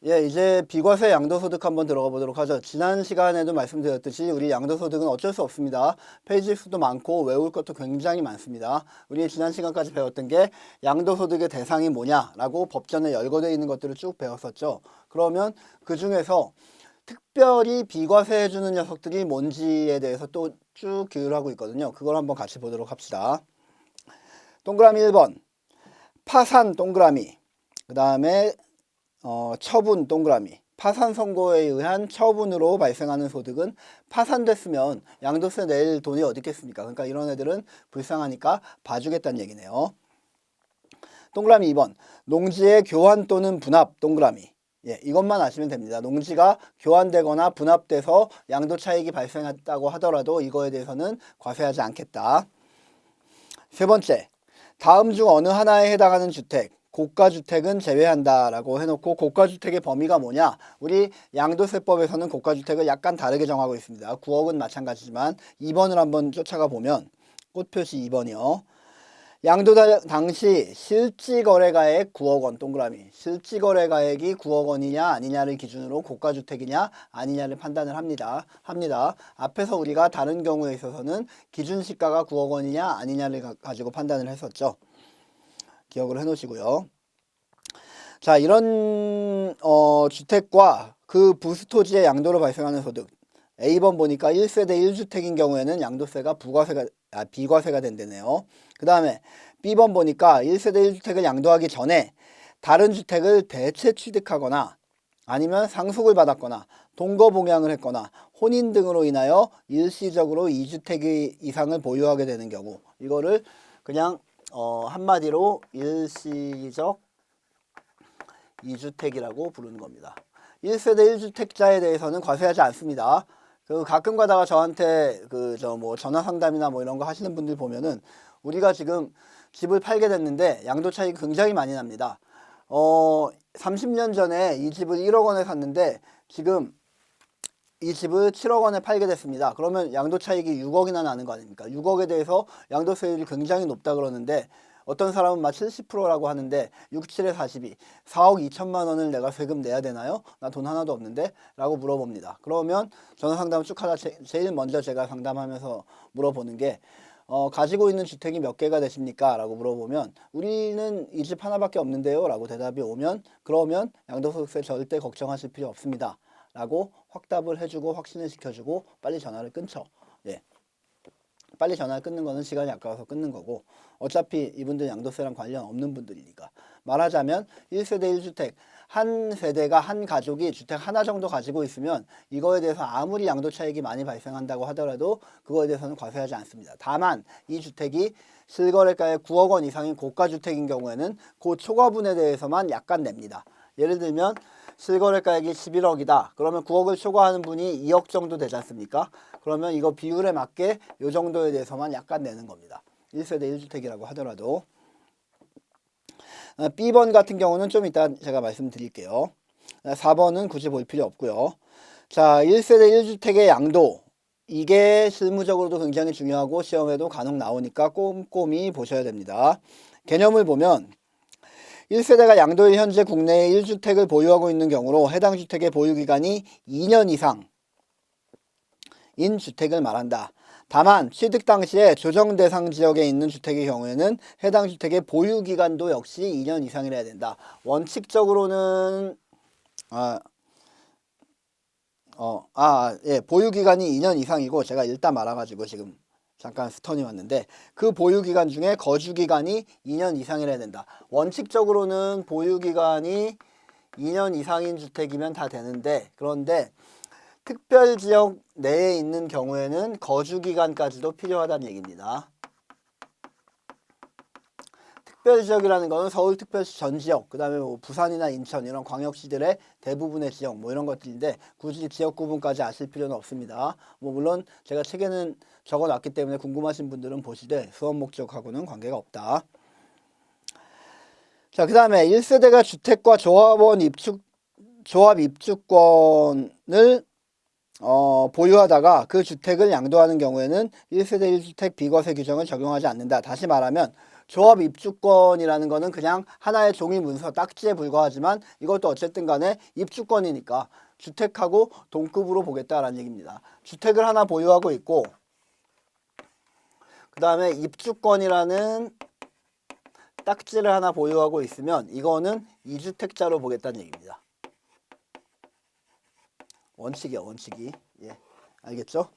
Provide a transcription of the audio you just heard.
예, 이제 비과세 양도소득 한번 들어가 보도록 하죠. 지난 시간에도 말씀드렸듯이 우리 양도소득은 어쩔 수 없습니다. 페이지 수도 많고 외울 것도 굉장히 많습니다. 우리 지난 시간까지 배웠던 게 양도소득의 대상이 뭐냐라고 법전에 열거되어 있는 것들을 쭉 배웠었죠. 그러면 그 중에서 특별히 비과세해주는 녀석들이 뭔지에 대해서 또 쭉 기울하고 있거든요. 그걸 한번 같이 보도록 합시다. 동그라미 1번 파산 동그라미, 그 다음에 처분 동그라미. 파산 선고에 의한 처분으로 발생하는 소득은 파산됐으면 양도세 낼 돈이 어디 있겠습니까? 그러니까 이런 애들은 불쌍하니까 봐주겠다는 얘기네요. 동그라미 2번 농지의 교환 또는 분합 동그라미. 예, 이것만 아시면 됩니다. 농지가 교환되거나 분합돼서 양도 차익이 발생했다고 하더라도 이거에 대해서는 과세하지 않겠다. 세 번째, 다음 중 어느 하나에 해당하는 주택, 고가주택은 제외한다 라고 해놓고 고가주택의 범위가 뭐냐? 우리 양도세법에서는 고가주택을 약간 다르게 정하고 있습니다. 9억은 마찬가지지만 2번을 한번 쫓아가 보면 꽃표시 2번이요. 양도 당시 실지거래가액 9억 원 동그라미. 실지거래가액이 9억 원이냐 아니냐를 기준으로 고가주택이냐 아니냐를 판단을 합니다. 앞에서 우리가 다른 경우에 있어서는 기준시가가 9억 원이냐 아니냐를 가지고 판단을 했었죠. 기억을 해 놓으시고요. 자, 이런 주택과 그 부수토지의 양도로 발생하는 소득. A번 보니까 1세대 1주택인 경우에는 양도세가 비과세가 된다네요. 그 다음에 B번 보니까 1세대 1주택을 양도하기 전에 다른 주택을 대체 취득하거나 아니면 상속을 받았거나 동거봉양을 했거나 혼인 등으로 인하여 일시적으로 2주택 이상을 보유하게 되는 경우, 이거를 그냥 한마디로 일시적 2주택이라고 부르는 겁니다. 1세대 1주택자에 대해서는 과세하지 않습니다. 가끔 가다가 저한테 전화 상담이나 뭐 이런 거 하시는 분들 보면은 우리가 지금 집을 팔게 됐는데 양도 차익이 굉장히 많이 납니다. 30년 전에 이 집을 1억 원에 샀는데 지금 이 집을 7억 원에 팔게 됐습니다. 그러면 양도 차익이 6억이나 나는 거 아닙니까? 6억에 대해서 양도세율이 굉장히 높다 그러는데 어떤 사람은 막 70%라고 하는데 6, 7에 42, 4억 2천만 원을 내가 세금 내야 되나요? 나 돈 하나도 없는데? 라고 물어봅니다. 그러면 전화 상담을 쭉 하다 제일 먼저 제가 상담하면서 물어보는 게 가지고 있는 주택이 몇 개가 되십니까? 라고 물어보면 우리는 이 집 하나밖에 없는데요? 라고 대답이 오면 그러면 양도소득세 절대 걱정하실 필요 없습니다. 라고 확답을 해주고 확신을 시켜주고 빨리 전화를 끊죠. 예. 빨리 전화를 끊는 거는 시간이 아까워서 끊는 거고 어차피 이분들 양도세랑 관련 없는 분들이니까. 말하자면 1세대 1주택 한 세대가 한 가족이 주택 하나 정도 가지고 있으면 이거에 대해서 아무리 양도 차익이 많이 발생한다고 하더라도 그거에 대해서는 과세하지 않습니다. 다만 이 주택이 실거래가의 9억 원 이상인 고가주택인 경우에는 그 초과분에 대해서만 약간 냅니다. 예를 들면 실거래가액이 11억이다. 그러면 9억을 초과하는 분이 2억 정도 되지 않습니까? 그러면 이거 비율에 맞게 이 정도에 대해서만 약간 내는 겁니다. 1세대 1주택이라고 하더라도. B번 같은 경우는 좀 이따 제가 말씀드릴게요. 4번은 굳이 볼 필요 없고요. 자, 1세대 1주택의 양도. 이게 실무적으로도 굉장히 중요하고 시험에도 간혹 나오니까 꼼꼼히 보셔야 됩니다. 개념을 보면 1세대가 양도일 현재 국내에 1주택을 보유하고 있는 경우로 해당 주택의 보유기간이 2년 이상인 주택을 말한다. 다만 취득 당시에 조정 대상 지역에 있는 주택의 경우에는 해당 주택의 보유기간도 역시 2년 이상이라야 된다. 원칙적으로는 보유기간이 2년 이상이고 제가 일단 말아가지고 지금 잠깐 스턴이 왔는데 그 보유기간 중에 거주기간이 2년 이상이라야 된다. 원칙적으로는 보유기간이 2년 이상인 주택이면 다 되는데 그런데 특별지역 내에 있는 경우에는 거주기간까지도 필요하다는 얘기입니다. 특별지역이라는 거는 서울특별시 전 지역, 그 다음에 뭐 부산이나 인천 이런 광역시들의 대부분의 지역 뭐 이런 것들인데 굳이 지역 구분까지 아실 필요는 없습니다. 뭐 물론 제가 책에는 적어놨기 때문에 궁금하신 분들은 보시되 수업 목적하고는 관계가 없다. 자, 그 다음에 1세대가 주택과 조합 입주권을 보유하다가 그 주택을 양도하는 경우에는 1세대 1주택 비과세 규정을 적용하지 않는다. 다시 말하면 조합 입주권이라는 거는 그냥 하나의 종이 문서 딱지에 불과하지만 이것도 어쨌든 간에 입주권이니까 주택하고 동급으로 보겠다라는 얘기입니다. 주택을 하나 보유하고 있고 그 다음에 입주권이라는 딱지를 하나 보유하고 있으면 이거는 2주택자로 보겠다는 얘기입니다. 원칙이야, 원칙이. 예, 알겠죠?